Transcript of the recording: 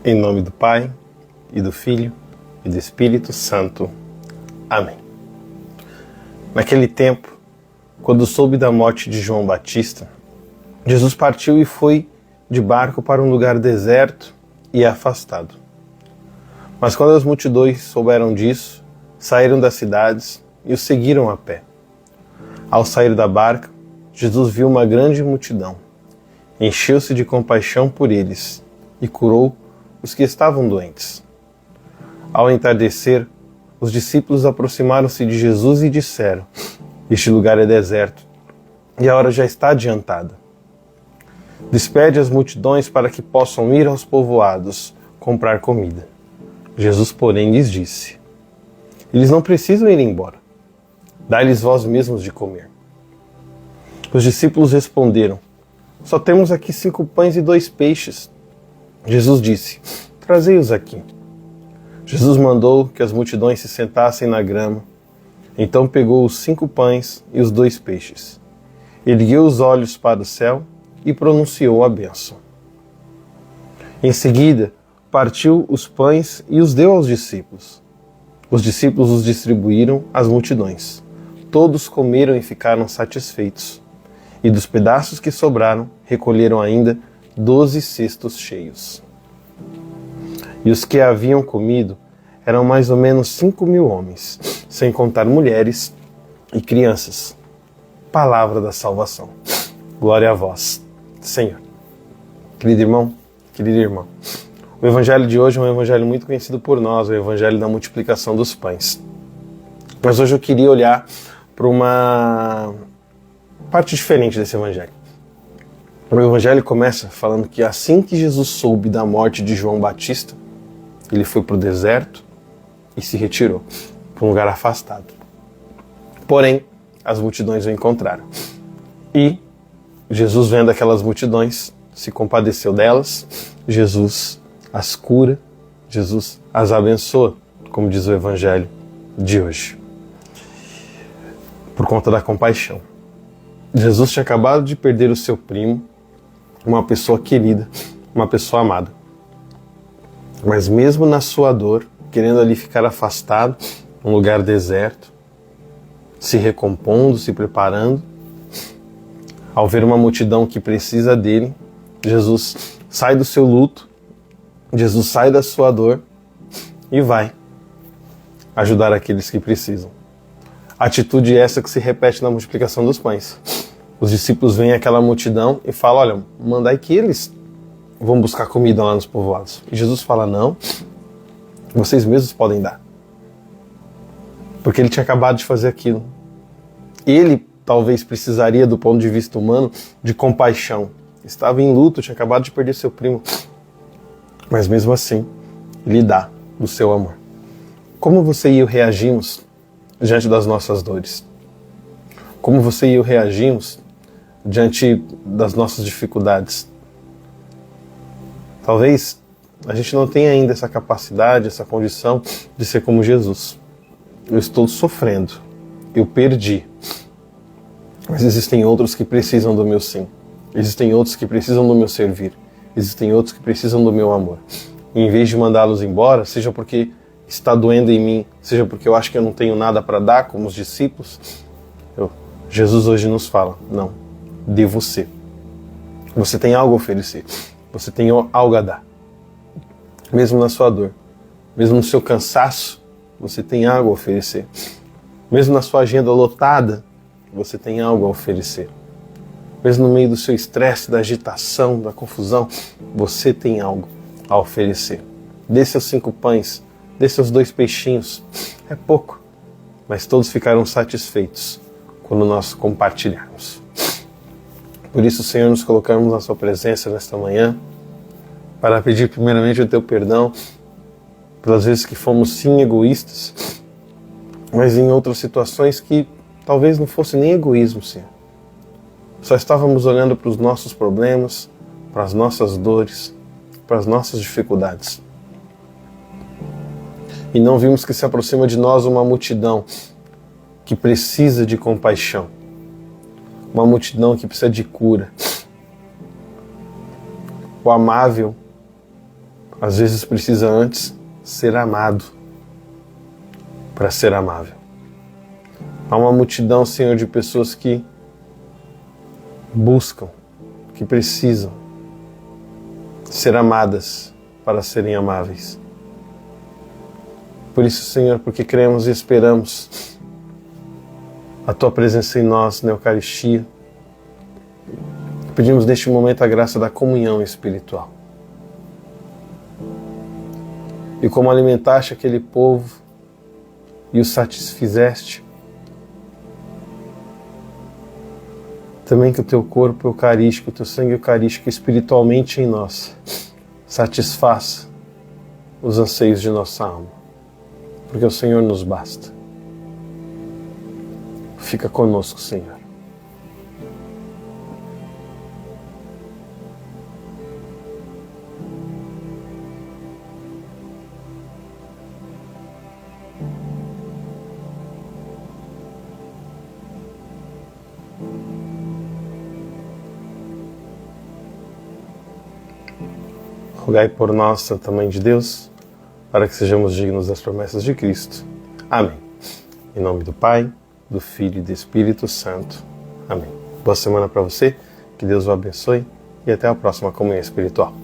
Em nome do Pai, e do Filho, e do Espírito Santo. Amém. Naquele tempo, quando soube da morte de João Batista, Jesus partiu e foi de barco para um lugar deserto e afastado. Mas quando as multidões souberam disso, saíram das cidades e o seguiram a pé. Ao sair da barca, Jesus viu uma grande multidão, encheu-se de compaixão por eles e curou os que estavam doentes. Ao entardecer, os discípulos aproximaram-se de Jesus e disseram: "Este lugar é deserto e a hora já está adiantada. Despede as multidões para que possam ir aos povoados comprar comida." Jesus, porém, lhes disse: "Eles não precisam ir embora. Dai-lhes vós mesmos de comer." Os discípulos responderam: "Só temos aqui 5 pães e 2 peixes." Jesus disse: "Trazei-os aqui." Jesus mandou que as multidões se sentassem na grama. Então pegou os 5 pães e os 2 peixes. Ergueu os olhos para o céu e pronunciou a bênção. Em seguida, partiu os pães e os deu aos discípulos. Os discípulos os distribuíram às multidões. Todos comeram e ficaram satisfeitos. E dos pedaços que sobraram, recolheram ainda 12 cestos cheios. E os que haviam comido eram mais ou menos 5.000 homens, sem contar mulheres e crianças. Palavra da salvação. Glória a vós, Senhor. Querido irmão, querida irmã, o evangelho de hoje é um evangelho muito conhecido por nós, o evangelho da multiplicação dos pães. Mas hoje eu queria olhar para uma parte diferente desse evangelho. O evangelho começa falando que assim que Jesus soube da morte de João Batista, ele foi para o deserto e se retirou para um lugar afastado. Porém, as multidões o encontraram. E Jesus, vendo aquelas multidões, se compadeceu delas. Jesus as cura, Jesus as abençoa, como diz o evangelho de hoje. Por conta da compaixão. Jesus tinha acabado de perder o seu primo, uma pessoa querida, uma pessoa amada. Mas mesmo na sua dor, querendo ali ficar afastado, num lugar deserto, se recompondo, se preparando, ao ver uma multidão que precisa dele, Jesus sai do seu luto, Jesus sai da sua dor e vai ajudar aqueles que precisam. Atitude essa que se repete na multiplicação dos pães. Os discípulos veem aquela multidão e falam: "Olha, mandai que eles vão buscar comida lá nos povoados." E Jesus fala: "Não, vocês mesmos podem dar." Porque ele tinha acabado de fazer aquilo. Ele talvez precisaria, do ponto de vista humano, de compaixão. Estava em luto, tinha acabado de perder seu primo. Mas mesmo assim, ele dá do seu amor. Como você e eu reagimos diante das nossas dores? Como você e eu reagimos diante das nossas dificuldades? Talvez a gente não tenha ainda essa capacidade, essa condição de ser como Jesus. Eu estou sofrendo, eu perdi. Mas existem outros que precisam do meu sim. Existem outros que precisam do meu servir. Existem outros que precisam do meu amor. E em vez de mandá-los embora, seja porque está doendo em mim, seja porque eu acho que eu não tenho nada para dar, como os discípulos, Jesus hoje nos fala: não, dê você. Você tem algo a oferecer. Você tem algo a dar. Mesmo na sua dor, mesmo no seu cansaço, você tem algo a oferecer. Mesmo na sua agenda lotada, você tem algo a oferecer. Mesmo no meio do seu estresse, da agitação, da confusão, você tem algo a oferecer. Dê seus 5 pães, dê seus 2 peixinhos. É pouco, mas todos ficaram satisfeitos quando nós compartilharmos. Por isso, Senhor, nos colocamos na sua presença nesta manhã para pedir primeiramente o teu perdão pelas vezes que fomos sim egoístas, mas em outras situações que talvez não fosse nem egoísmo, Senhor. Só estávamos olhando para os nossos problemas, para as nossas dores, para as nossas dificuldades. E não vimos que se aproxima de nós uma multidão que precisa de compaixão. Uma multidão que precisa de cura. O amável às vezes precisa antes ser amado para ser amável. Há uma multidão, Senhor, de pessoas que buscam, que precisam ser amadas para serem amáveis. Por isso, Senhor, porque cremos e esperamos a Tua presença em nós na Eucaristia, pedimos neste momento a graça da comunhão espiritual. E como alimentaste aquele povo e o satisfizeste, também que o Teu corpo eucarístico, o Teu sangue eucarístico espiritualmente em nós satisfaça os anseios de nossa alma, porque o Senhor nos basta. Fica conosco, Senhor. Rogai por nós, Santa Mãe de Deus, para que sejamos dignos das promessas de Cristo. Amém. Em nome do Pai, do Filho e do Espírito Santo. Amém. Boa semana para você, que Deus o abençoe e até a próxima comunhão espiritual.